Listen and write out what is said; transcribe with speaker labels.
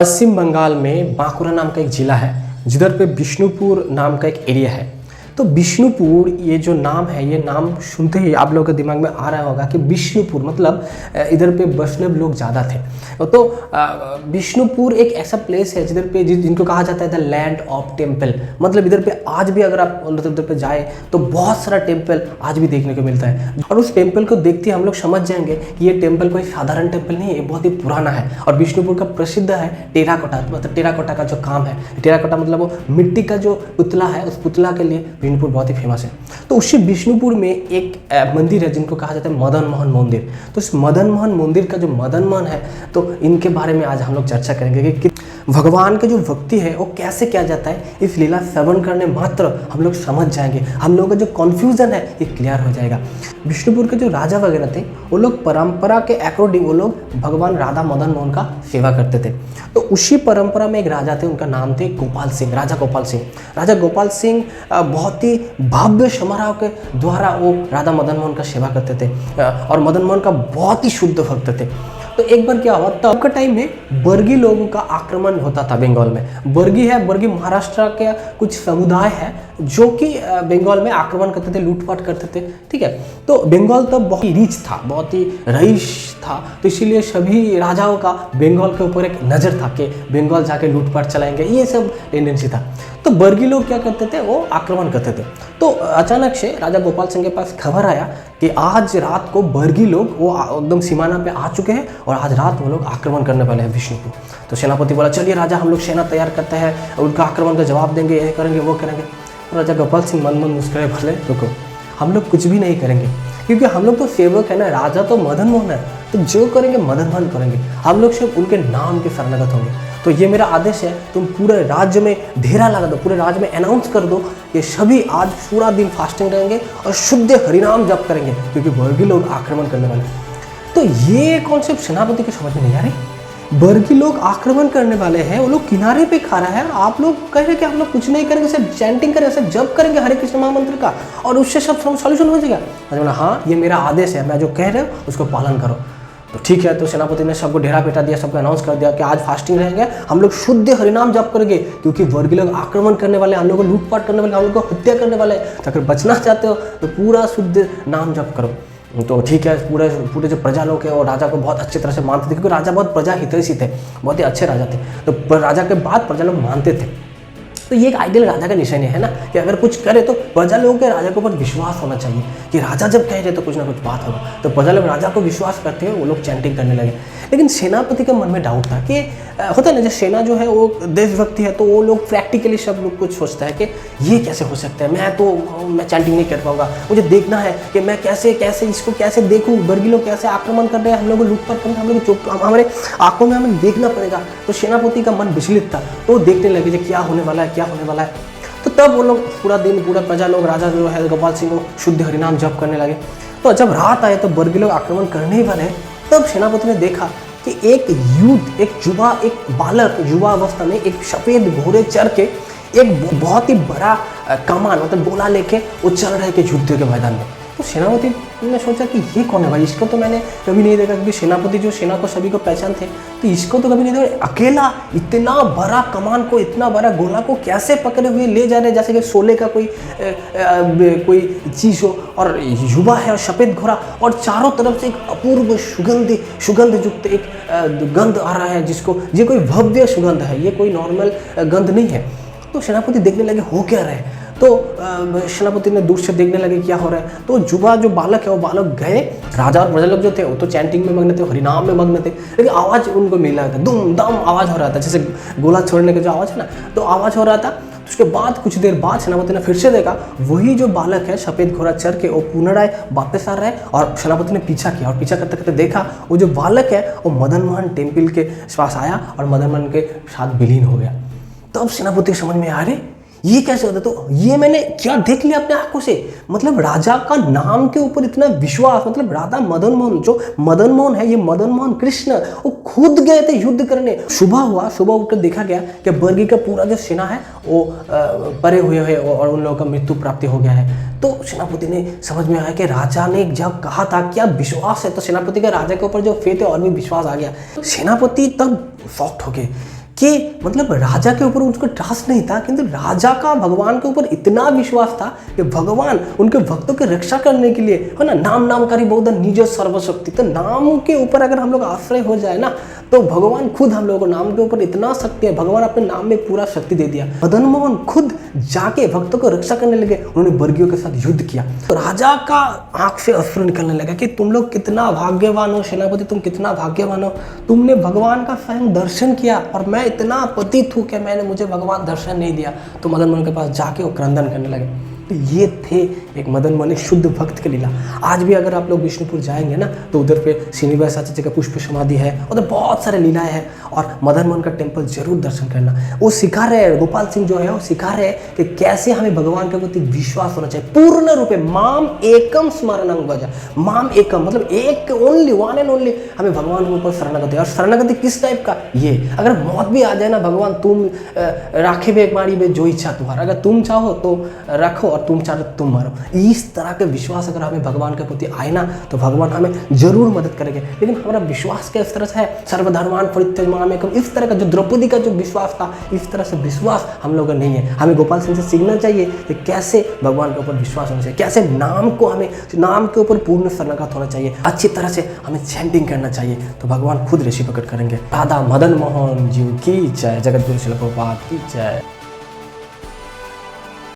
Speaker 1: पश्चिम बंगाल में बांकुरा नाम का एक ज़िला है जिधर पे बिष्णुपुर नाम का एक एरिया है। तो बिष्णुपुर ये जो नाम है, ये नाम सुनते ही आप लोगों के दिमाग में आ रहा होगा कि बिष्णुपुर मतलब इधर पे वैष्णव लोग ज़्यादा थे। तो बिष्णुपुर एक ऐसा प्लेस है जिधर पे जिनको कहा जाता है द लैंड ऑफ टेम्पल। मतलब इधर पे आज भी अगर आप उधर पे जाए तो बहुत सारा टेम्पल आज भी देखने को मिलता है। और उस टेम्पल को देखते ही हम लोग समझ जाएंगे कि ये टेम्पल कोई साधारण टेम्पल नहीं है, ये बहुत ही पुराना है। और बिष्णुपुर का प्रसिद्ध है टेराकोटा, मतलब टेराकोटा का जो काम है। टेराकोटा मतलब वो मिट्टी का जो पुतला है, उस पुतला के लिए बिष्णुपुर बहुत ही फेमस है। तो उसी बिष्णुपुर में एक मंदिर है जिनको कहा जाता है मदन मोहन मंदिर। तो इस मदन मोहन मंदिर का जो मदन मोहन है, तो इनके बारे में आज हम लोग चर्चा करेंगे कि भगवान के जो भक्ति है वो कैसे किया जाता है। इस लीला श्रवण करने मात्र हम लोग समझ जाएंगे, हम लोगों का जो कन्फ्यूजन है ये क्लियर हो जाएगा। बिष्णुपुर के जो राजा वगैरह थे वो लोग परंपरा के अकॉर्डिंग वो लोग भगवान राधा मदन मोहन का सेवा करते थे। तो उसी परंपरा में एक राजा थे, उनका नाम थे गोपाल सिंह, राजा गोपाल सिंह। राजा गोपाल सिंह बहुत ही भव्य समारोह के द्वारा वो राधा मदन मोहन का सेवा करते थे और मदन मोहन का बहुत ही शुद्ध भक्त थे। तो एक बार क्या हुआ, तब के टाइम में बर्गी लोगों का आक्रमण होता था बंगाल में। बर्गी है, बर्गी महाराष्ट्र के कुछ समुदाय है जो कि बंगाल में आक्रमण करते थे, लूटपाट करते थे। ठीक है, तो बंगाल तब बहुत ही रिच था, बहुत ही रईस था। तो इसीलिए सभी राजाओं का बंगाल के ऊपर एक नज़र था कि बंगाल जाके लूटपाट चलाएंगे, ये सब टेंडेंसी था। तो बर्गी लोग क्या करते थे, वो आक्रमण करते थे। तो अचानक से राजा गोपाल सिंह के पास खबर आया कि आज रात को बर्गी लोग वो एकदम सीमाना पे आ चुके हैं और आज रात वो लोग आक्रमण करने वाले हैं बिष्णुपुर। तो सेनापति बोला चलिए राजा, हम लोग सेना तैयार करते हैं, उनका आक्रमण का जवाब देंगे, ये करेंगे वो करेंगे। राजा गोपाल सिंह मन मन मुस्कुराए, बोले रुको, हम लोग कुछ भी नहीं करेंगे क्योंकि हम लोग तो सेवक है ना, राजा तो मदन मोहन है, तो जो करेंगे मदन मोहन करेंगे, हम लोग सिर्फ उनके नाम के शरणागत होंगे। तो ये मेरा आदेश है, तुम पूरे राज्य में धेरा लगा दो, पूरे राज्य में अनाउंस कर दो कि सभी आज पूरा दिन फास्टिंग रहेंगे और शुद्ध हरिनाम जप करेंगे क्योंकि बर्गी लोग आक्रमण करने वाले हैं। तो ये कॉन्सेप्ट सेनापति के समझ में नहीं आ रही। बर्गी लोग आक्रमण करने वाले हैं, वो लोग किनारे पे खा रहा है, आप लोग कह रहे हैं कि हम लोग कुछ नहीं करेंगे, सिर्फ चैंटिंग करेंगे, सिर्फ जप करेंगे हरे कृष्ण महामंत्र का और उससे सब सॉल्यूशन हो जाएगा। बोला हाँ, ये मेरा आदेश है, मैं जो कह रहा हूँ उसको पालन करो। तो ठीक है, तो सेनापति ने सबको ढेरा पेटा दिया, सबको अनाउंस कर दिया कि आज फास्टिंग रहेंगे, हम लोग शुद्ध हरिनाम जप करेंगे क्योंकि वर्गी लोग आक्रमण करने वाले, हम लोग को लूटपाट करने वाले, हम लोग को हत्या करने वाले। तो अगर बचना चाहते हो तो पूरा शुद्ध नाम जप करो। तो ठीक है, पूरे जो प्रजा लोग है और राजा को बहुत अच्छी तरह से मानते थे क्योंकि राजा बहुत प्रजा हितैषी थे, बहुत ही अच्छे राजा थे। तो राजा के बाद प्रजा लोग मानते थे। तो ये एक आइडियल राजा का निशानी है ना कि अगर कुछ करे तो प्रजा लोगों के राजा के ऊपर विश्वास होना चाहिए कि राजा जब कह रहे तो कुछ ना कुछ बात होगा। तो प्रजा लोग राजा को विश्वास करते हैं, वो लोग चैंटिंग करने लगे। लेकिन सेनापति के मन में डाउट था कि होता है ना, जब सेना जो है वो देशभक्ति है तो वो लोग प्रैक्टिकली सब लोग कुछ सोचता है कि ये कैसे हो सकता है, मैं चैंटिंग नहीं कर पाऊंगा, मुझे देखना है कि मैं कैसे इसको कैसे देखूँ, बर्गी लोग कैसे आक्रमण कर रहे हैं, हम लोग को लूटपाट कर रहे हैं, हम लोग हमारे आंखों में हमें देखना पड़ेगा। तो सेनापति का मन विचलित था, तो देखने लगे कि क्या होने वाला है, क्या होने वाला है। तो तब वो लोग पूरा दिन, पूरा प्रजा लोग, राजा जो है गोपाल सिंह को शुद्ध हरिनाम जप करने लगे। तो जब रात आए तो बर्गी लोग आक्रमण करने ही वाले, तब सेनापति ने देखा कि एक युद्ध, एक बालक युवा अवस्था में एक सफेद घोड़े चढ़ के एक बहुत ही बड़ा कमान मतलब गोला लेके वो चल रहे के युद्ध के मैदान में। तो सेनापति ने सोचा कि ये कौन है भाई, इसको तो मैंने कभी नहीं देखा क्योंकि सेनापति जो सेना को सभी को पहचान थे, तो इसको तो कभी नहीं देखा। अकेला इतना बड़ा कमान को, इतना बड़ा गोला को कैसे पकड़े हुए ले जा रहे जैसे कि शोले का कोई चीज़ हो, और युवा है और सफ़ेद घोड़ा, और चारों तरफ से एक अपूर्व सुगंध युक्त एक गंध आ रहा है, जिसको ये कोई भव्य सुगंध है, ये कोई नॉर्मल गंध नहीं है। तो सेनापति देखने लगे हो क्या रहा है। तो सेनापति ने दूर से देखने लगे क्या हो रहा है। तो युवा जो बालक है वो बालक गए, राजा और प्रजा लोग जो थे वो तो चैंटिंग में मग्न थे, हरिनाम में मग्न थे, लेकिन आवाज़ उनको मिल रहा था, दुम दम आवाज़ हो रहा था, जैसे गोला छोड़ने का जो आवाज़ है ना, तो आवाज़ हो रहा था। तो उसके बाद कुछ देर बाद सेनापति ने फिर से देखा, वही जो बालक है सफ़ेद घोड़ा चढ़ के वो पुनराय वापस आ रहा है, और सेनापति ने पीछा किया और पीछा करते करते देखा वो जो बालक है वो मदन मोहन टेम्पल के पास आया और मदन मोहन के साथ विलीन हो गया। तब सेनापति समझ में आ रहे ये कैसे होता है। तो ये मैंने क्या देख लिया अपने आंखों से, मतलब राजा का नाम के ऊपर इतना विश्वास, मतलब राधा मदन मोहन, जो मदन मोहन है, ये मदन मोहन कृष्ण, वो खुद गए थे युद्ध करने। सुबह हुआ, सुबह उठकर देखा गया कि बर्गी का पूरा जो सेना है वो परे हुए हैं और उन लोगों का मृत्यु प्राप्ति हो गया है। तो सेनापति ने समझ में आया कि राजा ने जब कहा था क्या विश्वास है, तो सेनापति का राजा के ऊपर जो फेथ है और भी विश्वास आ गया। सेनापति तब शॉक्ड हो गए कि मतलब राजा के ऊपर उनको ट्रस्ट नहीं था, किंतु राजा का भगवान के ऊपर इतना विश्वास था कि भगवान उनके भक्तों की रक्षा करने के लिए, है ना, नाम नामकारी बहुत निज सर्वशक्ति। तो नाम के ऊपर अगर हम लोग आश्रय हो जाए ना, तो भगवान खुद हम लोगों को, नाम के ऊपर इतना शक्ति है, भगवान अपने नाम में पूरा शक्ति दे दिया। मदन मोहन खुद जाके भक्तों को रक्षा करने लगे, उन्होंने वर्गियों के साथ युद्ध किया। तो राजा का आंख से अश्रु निकलने लगा कि तुम लोग कितना भाग्यवान हो सेनापति, तुम कितना भाग्यवान हो, तुमने भगवान का स्वयं दर्शन किया, और मैं इतना पतित हूँ कि मुझे भगवान दर्शन नहीं दिया। तो मदन मोहन के पास जाके वो क्रंदन करने लगे। तो ये थे एक मदन मोहन, एक शुद्ध भक्त की लीला। आज भी अगर आप लोग विष्णुपुर जाएंगे ना, तो उधर पे श्रीनिवास आचार्य का पुष्प समाधि है, उधर बहुत सारे लीलाएं हैं, और मदन मोहन का टेम्पल जरूर दर्शन करना। वो सिखा रहे हैं, गोपाल सिंह जो है वो सिखा रहे हैं कि कैसे हमें भगवान के प्रति विश्वास होना चाहिए पूर्ण रूपे। माम एकम स्मरणं भज, माम एकम मतलब एक, ओनली, वन एंड ओनली हमें भगवान के ऊपर शरणागति। और शरणागति किस टाइप का, ये अगर मौत भी आ जाए ना, भगवान तुम राखे बे मारी बे जो इच्छा तुम्हारा, अगर तुम चाहो तो रखो, तुम चाहो तुम मरो। इस तरह के विश्वास अगर हमें भगवान के प्रति आए ना, तो भगवान हमें जरूर मदद करेंगे। लेकिन हमारा विश्वास किस तरह से है, सर्वधर्मान परित्यज्य मामेकम, इस तरह का जो द्रौपदी का जो विश्वास था, इस तरह से विश्वास हम लोगों का नहीं है। हमें गोपाल सिंह से सीखना चाहिए कि कैसे भगवान के ऊपर विश्वास होना चाहिए, कैसे नाम को, हमें नाम के ऊपर पूर्ण शरणागत होना चाहिए, अच्छी तरह से हमें चैंटिंग करना चाहिए, तो भगवान खुद रेसिप्रोकेट करेंगे। राधा मदन मोहन जी की जय, जगत गुरु शिल प्रभुपाद की जय।